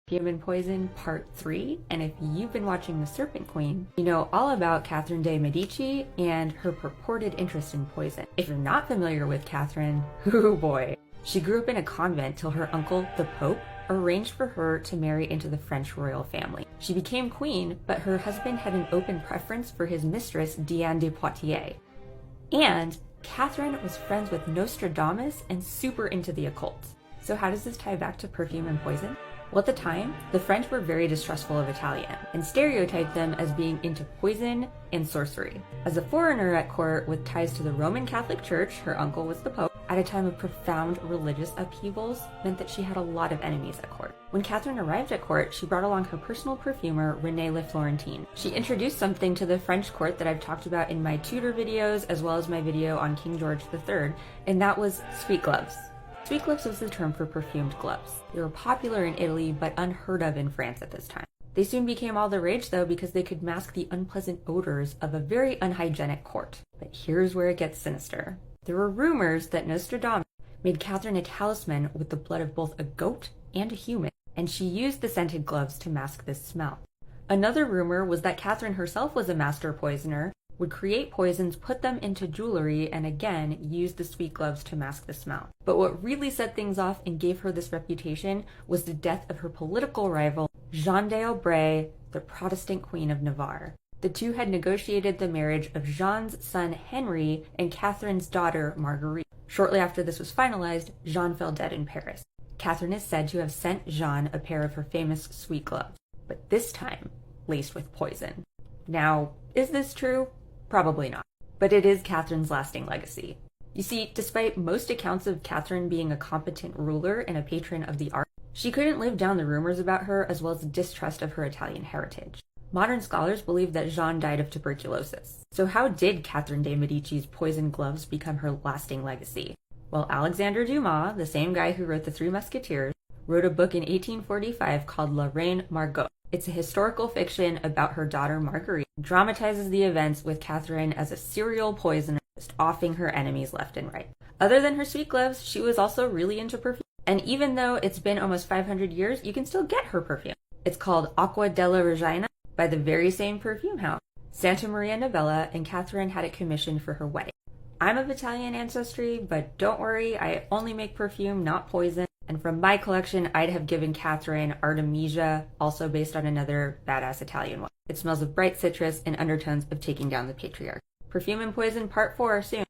Perfume and Poison Part 3, and if you've been watching The Serpent Queen, you know all about Catherine de' Medici and her purported interest in poison. If you're not familiar with Catherine, oh boy. She grew up in a convent till her uncle, the Pope, arranged for her to marry into the French royal family. She became queen, but her husband had an open preference for his mistress, Diane de Poitiers. And Catherine was friends with Nostradamus and super into the occult. So how does this tie back to Perfume and Poison? Well, at the time, the French were very distrustful of Italian and stereotyped them as being into poison and sorcery. As a foreigner at court with ties to the Roman Catholic Church, her uncle was the Pope, at a time of profound religious upheavals, meant that she had a lot of enemies at court. When Catherine arrived at court, she brought along her personal perfumer, René Le Florentine. She introduced something to the French court that I've talked about in my Tudor videos, as well as my video on King George III, and that was sweet gloves. Sweet gloves was the term for perfumed gloves. They were popular in Italy, but unheard of in France at this time. They soon became all the rage, though, because they could mask the unpleasant odors of a very unhygienic court. But here's where it gets sinister. There were rumors that Nostradamus made Catherine a talisman with the blood of both a goat and a human, and she used the scented gloves to mask this smell. Another rumor was that Catherine herself was a master poisoner, would create poisons, put them into jewelry, and again, use the sweet gloves to mask the smell. But what really set things off and gave her this reputation was the death of her political rival, Jeanne d'Obre, the Protestant Queen of Navarre. The two had negotiated the marriage of Jeanne's son Henry and Catherine's daughter Marguerite. Shortly after this was finalized, Jeanne fell dead in Paris. Catherine is said to have sent Jeanne a pair of her famous sweet gloves, but this time laced with poison. Now, is this true? Probably not, but it is Catherine's lasting legacy. You see, despite most accounts of Catherine being a competent ruler and a patron of the arts, she couldn't live down the rumors about her as well as the distrust of her Italian heritage. Modern scholars believe that Jeanne died of tuberculosis. So how did Catherine de' Medici's poison gloves become her lasting legacy? Well, Alexandre Dumas, the same guy who wrote The Three Musketeers, wrote a book in 1845 called La Reine Margot. It's a historical fiction about her daughter Marguerite, dramatizes the events with Catherine as a serial poisoner, just offing her enemies left and right. Other than her sweet gloves, she was also really into perfume. And even though it's been almost 500 years, you can still get her perfume. It's called Acqua della Regina by the very same perfume house, Santa Maria Novella, and Catherine had it commissioned for her wedding. I'm of Italian ancestry, but don't worry, I only make perfume, not poison. And from my collection, I'd have given Catherine Artemisia, also based on another badass Italian one. It smells of bright citrus and undertones of taking down the patriarch. Perfume and Poison Part 4 soon.